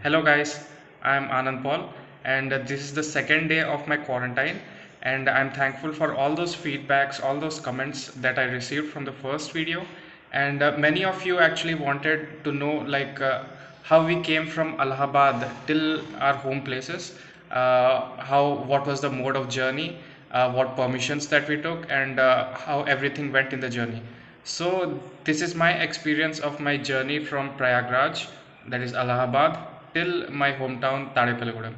Hello guys, I am Anand Paul and this is the second day of my quarantine, and I'm thankful for all those feedbacks, all those comments that I received from the first video. And many of you actually wanted to know how we came from Allahabad till our home places, what was the mode of journey, what permissions that we took, and how everything went in the journey. So this is my experience of my journey from Prayagraj, that is Allahabad, till my hometown Tadepalligudem.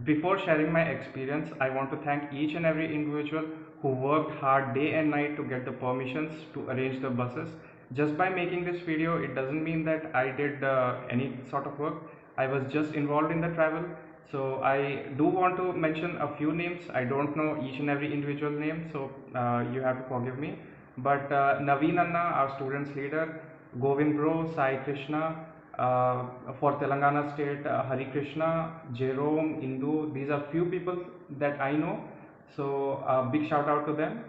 Before sharing my experience, I want to thank each and every individual who worked hard day and night to get the permissions to arrange the buses. Just by making this video, it doesn't mean that I did any sort of work. I was just involved in the travel. So I do want to mention a few names. I don't know each and every individual name, so you have to forgive me. But Naveen Anna, our students leader, Govind Bro, Sai Krishna, for Telangana state, Hari Krishna, Jerome, Indu, these are few people that I know. So big shout out to them.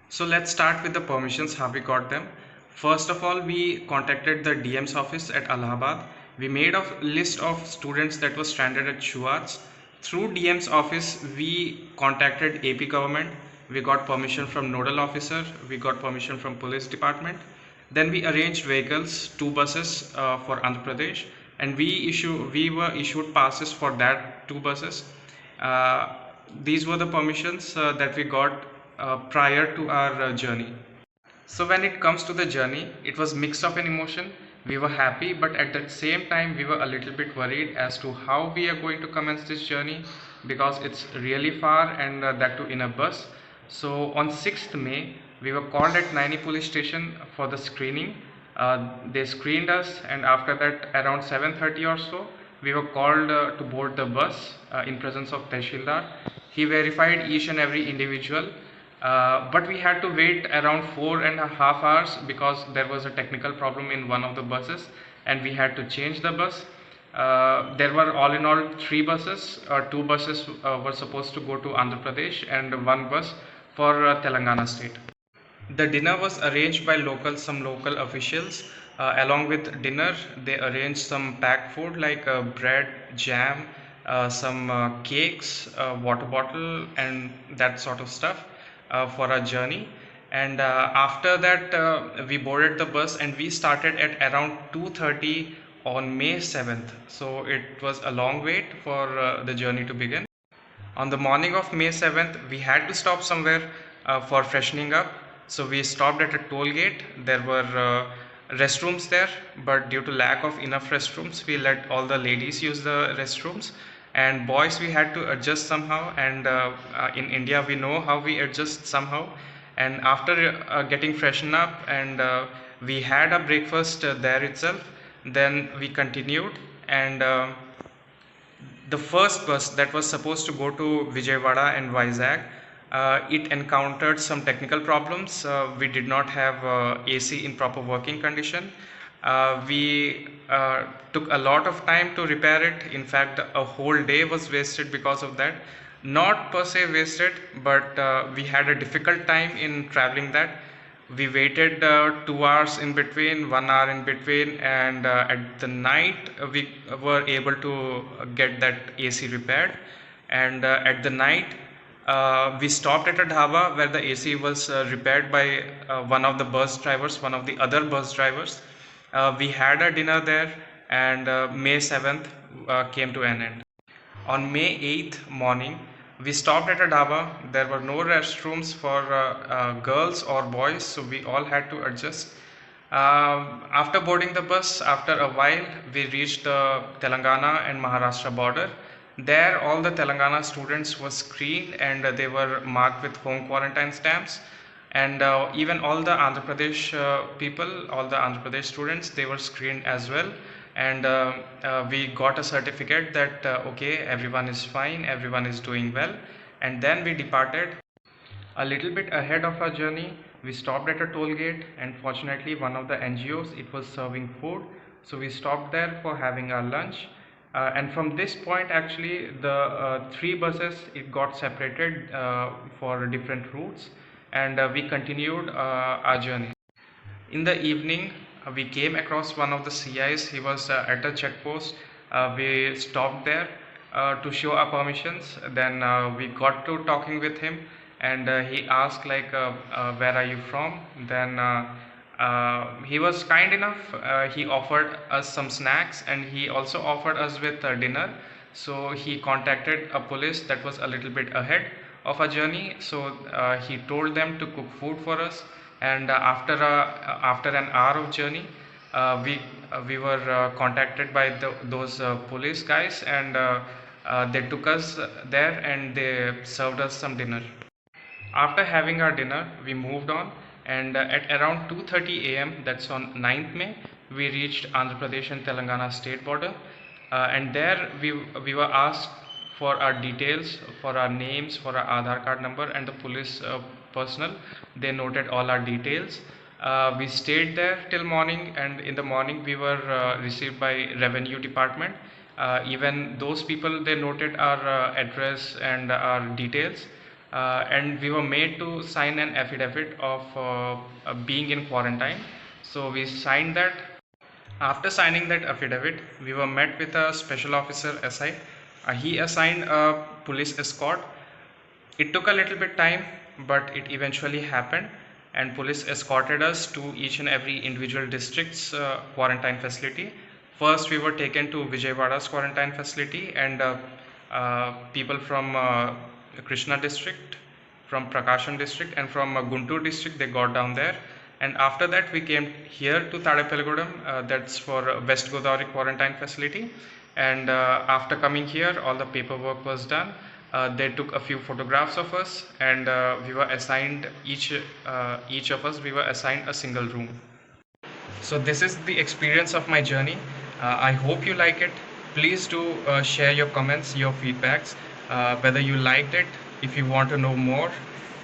So let's start with the permissions, how we got them. First of all, we contacted the DM's office at Allahabad. We made a list of students that was stranded at Shuarts. Through DM's office, we contacted AP government. We got permission from nodal officer. We got permission from police department. Then we arranged vehicles, two buses for Andhra Pradesh, and we were issued passes for that two buses. Uh, these were the permissions that we got prior to our journey. So when it comes to the journey, it was mixed of an emotion. We were happy, but at the same time, we were a little bit worried as to how we are going to commence this journey, because it's really far, and that too in a bus. So on 6th May, we were called at Naini police station for the screening. They screened us, and after that, around 7:30 or so, we were called to board the bus in presence of Tehsildar. He verified each and every individual, but we had to wait around 4.5 hours because there was a technical problem in one of the buses, and we had to change the bus. There were all in all three buses. Two buses were supposed to go to Andhra Pradesh, and one bus for Telangana state. The dinner was arranged by some local officials. Along with dinner, they arranged some packed food like bread, jam, some cakes, water bottle, and that sort of stuff for our journey. And after that, we boarded the bus and we started at around 2:30 on May 7th. So it was a long wait for the journey to begin. On the morning of May 7th, we had to stop somewhere for freshening up. So we stopped at a toll gate. There were restrooms there, but due to lack of enough restrooms, we let all the ladies use the restrooms. And boys, we had to adjust somehow. And in India, we know how we adjust somehow. And after getting freshened up, and we had a breakfast there itself, then we continued. And the first bus that was supposed to go to Vijayawada and Vizag, it encountered some technical problems. We did not have AC in proper working condition. We took a lot of time to repair it. In fact, a whole day was wasted because of that. Not per se wasted, but we had a difficult time in traveling that. We waited 2 hours in between, 1 hour in between, and at the night we were able to get that AC repaired. And at the night, we stopped at a dhaba where the AC was repaired by one of the bus drivers, one of the other bus drivers. We had a dinner there, and May 7th came to an end. On May 8th morning, we stopped at a dhaba. There were no restrooms for girls or boys, so we all had to adjust. After boarding the bus, after a while, we reached the Telangana and Maharashtra border. There, all the Telangana students were screened, and they were marked with home quarantine stamps. And even all the Andhra Pradesh people, all the Andhra Pradesh students, they were screened as well. And we got a certificate that okay, everyone is fine, everyone is doing well. And then we departed. A little bit ahead of our journey, we stopped at a toll gate, and fortunately one of the NGOs, it was serving food, so we stopped there for having our lunch. And from this point, actually the three buses, it got separated for different routes, and we continued our journey. In the evening, we came across one of the CIs. He was at a checkpost. We stopped there to show our permissions. Then we got to talking with him, and he asked like, "Where are you from?" Then he was kind enough. He offered us some snacks, and he also offered us with dinner. So he contacted a police that was a little bit ahead of our journey. So he told them to cook food for us, and after an hour of journey, we were contacted by those police guys, and they took us there and they served us some dinner. After having our dinner, we moved on, and at around 2:30 a.m., that's on 9th May, we reached Andhra Pradesh and Telangana state border. And there we were asked for our details, for our names, for our Aadhaar card number, and the police personnel. They noted all our details. We stayed there till morning, and in the morning we were received by Revenue Department. Even those people, they noted our address and our details, and we were made to sign an affidavit of being in quarantine. So we signed that. After signing that affidavit, we were met with a special officer SI. He assigned a police escort. It took a little bit time, but it eventually happened, and police escorted us to each and every individual district's quarantine facility. First, we were taken to Vijayawada's quarantine facility, and people from Krishna district, from Prakasam district, and from Guntur district, they got down there. And after that, we came here to Tadepalligudem, that's for West Godavari quarantine facility. And after coming here, all the paperwork was done. They took a few photographs of us, and we were assigned each of us, we were assigned a single room. So this is the experience of my journey. I hope you like it. Please do share your comments, your feedbacks, whether you liked it, if you want to know more,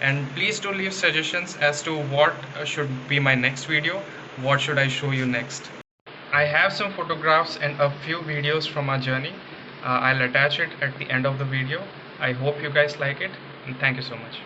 and please do leave suggestions as to what should be my next video, what should I show you next. I have some photographs and a few videos from our journey. I'll attach it at the end of the video. I hope you guys like it, and thank you so much.